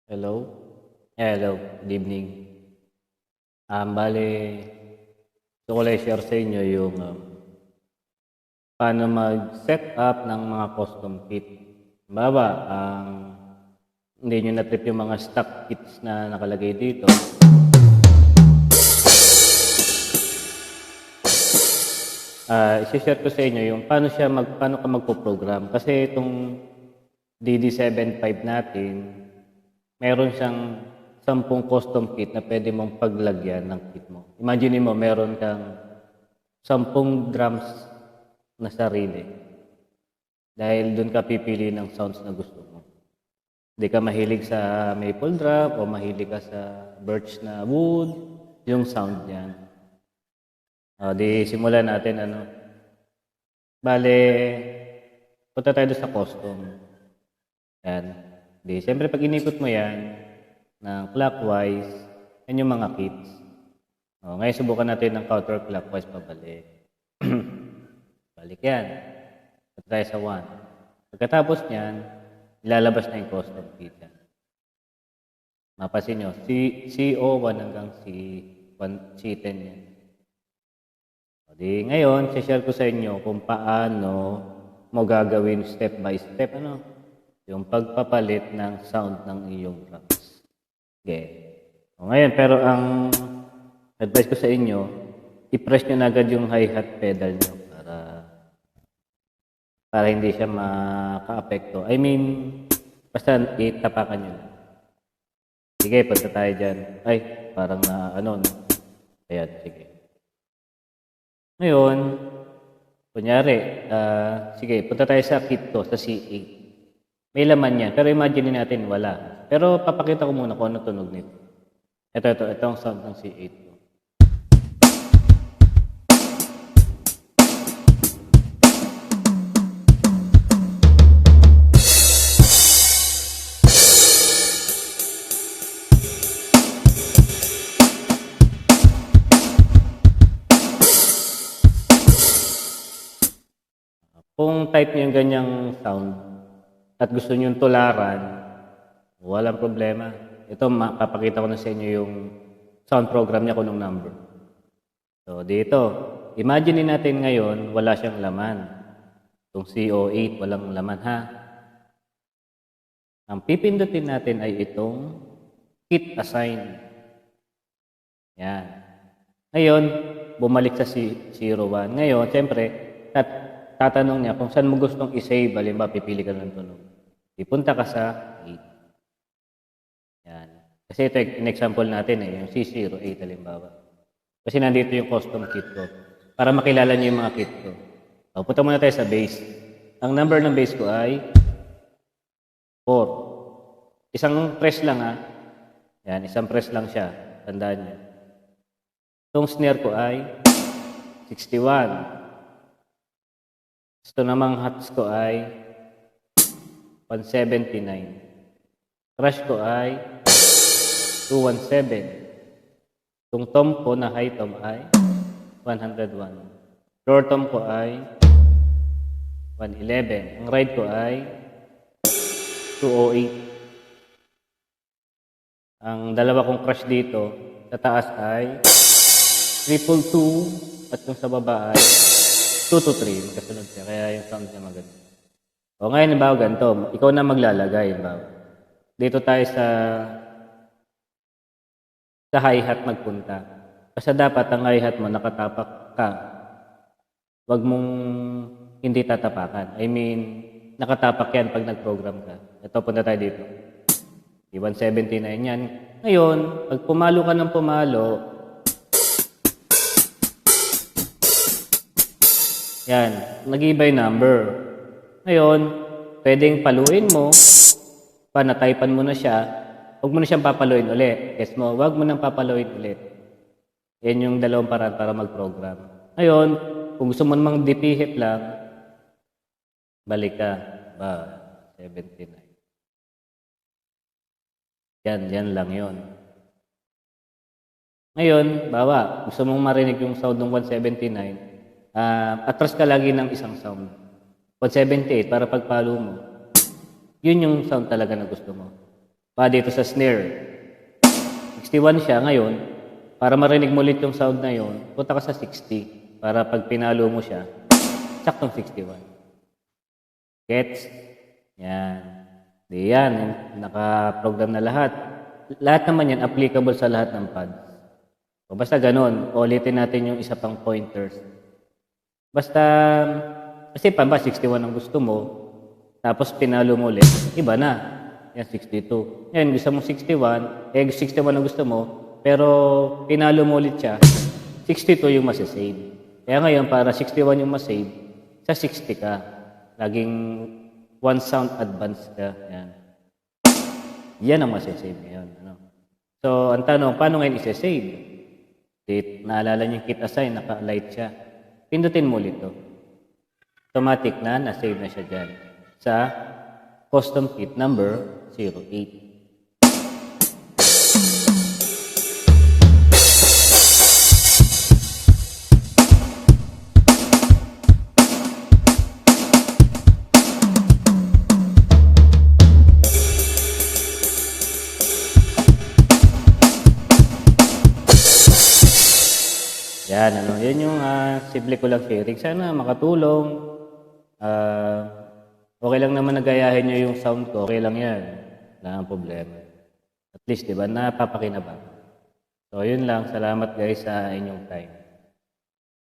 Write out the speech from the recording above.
Hello? Hello, good evening. Bale, gusto ko lang share sa inyo yung paano mag-set up ng mga custom kit. Halimbawa, hindi nyo na-trip yung mga stock kits na nakalagay dito. I-share ko sa inyo yung paano ka magpo-program. Kasi itong DD75 natin, meron siyang 10 custom kit na pwede mong paglagyan ng kit mo. Imagine mo, meron kang 10 drums na sarili. Dahil doon ka pipili ng sounds na gusto mo. Hindi ka mahilig sa maple drum o mahilig ka sa birch na wood, yung sound niyan. Di simulan natin Bale, punta tayo sa custom. Yan. Di, siyempre pag inikot mo yan ng clockwise, yan yung mga kits. Ngayon subukan natin ng counterclockwise pabalik. Balik yan. Punta tayo sa 1. Pagkatapos niyan, ilalabas na yung custom kit yan. Mapasin nyo, CO1 hanggang C10 yan. Di, ngayon, share ko sa inyo kung paano mo gagawin step by step, yung pagpapalit ng sound ng iyong drums. Okay. Ngayon, pero ang advice ko sa inyo, i-press nyo na agad yung hi-hat pedal nyo para hindi siya maka-apekto. I mean, basta itapakan nyo lang. Sige, punta tayo dyan. Ay, parang no? Ayan, sige. Ngayon, kunyari, sige, punta tayo sa kit to, sa C8. May laman yan, pero imagine natin wala. Pero papakita ko muna kung ano tunog nito. Ito ang sound ng C8 ko. Kung type niyo yung ganyang sound at gusto niyo tularan, walang problema. Ito, papakita ko na sa inyo yung sound program niya kung anong number. So, dito. Imagine natin ngayon, wala siyang laman. Itong CO8, walang laman, ha? Ang pipindutin natin ay itong kit assign. Yan. Ngayon, bumalik sa 01. Ngayon, siyempre, tatanong niya kung saan mo gustong i-save, halimbawa pipili ka ng tunog. Ipunta ka sa 8. Yan. Kasi ito yung example natin yung C08 halimbawa. Kasi nandito yung custom kit ko. Para makilala niyo yung mga kit ko. Punta muna tayo sa bass. Ang number ng bass ko ay 4. Isang press lang Yan, isang press lang siya. Tandaan niyo. Itong snare ko ay 61. Ito namang hats ko ay 179. Crash ko ay 217. Itong tom ko na high tom ay 101. Lower tom ko ay 111. Ang ride ko ay 208. Ang dalawa kong crash dito, sa taas ay 222 at yung sa baba ay 223, kasunod siya. Kaya yung sound niya maganda. Ngayon, halimbawa ganito. Ikaw na maglalagay, halimbawa. Dito tayo sa hi-hat magpunta. Kasi dapat ang hi-hat mo nakatapak ka. Huwag mong hindi tatapakan. I mean, nakatapak yan pag nag-program ka. Ito, punta tayo dito. 179 yan. Ngayon, pag pumalo ka ng pumalo, yan, nag-iiba yung number. Ngayon, pwedeng paluin mo, panataypan mo na siya, huwag mo na siyang papaluin ulit. Guess mo, huwag mo nang papaluin ulit. Yan yung dalawang paraan para mag-program. Ngayon, kung gusto mo namang dipihit lang, balik ka. 79. Yan lang yon. Ngayon, gusto mong marinig yung sound ng 179, atras ka lagi ng isang sound. 178 para pagpalo mo. Yun yung sound talaga na gusto mo. Pa dito sa snare. 61 siya ngayon. Para marinig mo ulit yung sound na yon, punta ka sa 60. Para pag pinalo mo siya, saktong 61. Gets? Yan. Di yan. Naka-program na lahat. Lahat naman yan applicable sa lahat ng pads. O basta ganun. Ulitin natin yung isa pang pointers. Basta, kasi pa ba 61 ang gusto mo, tapos pinalo mo ulit, iba na. Yan, 62. Yan, gusto mo 61, 61 ang gusto mo, pero pinalo mo ulit siya, 62 yung masasave. Kaya ngayon, para 61 yung masave, sa 60 ka. Laging one sound advance ka. Yan. Yan ang masasave ngayon. Ano? So, ang tanong, paano ngayon isasave? Naalala niyo yung kit assign, naka-light siya. Pindutin mo ulit to. Automatic na, na-save na siya dyan. Sa custom kit number 08. Yan, yan yung simple ko lang sharing. Sana makatulong. Okay lang naman nagayahin nyo yung sound ko. Okay lang yan. Wala nang problema. At least, di ba, napapakinabang. So, yun lang. Salamat guys sa inyong time.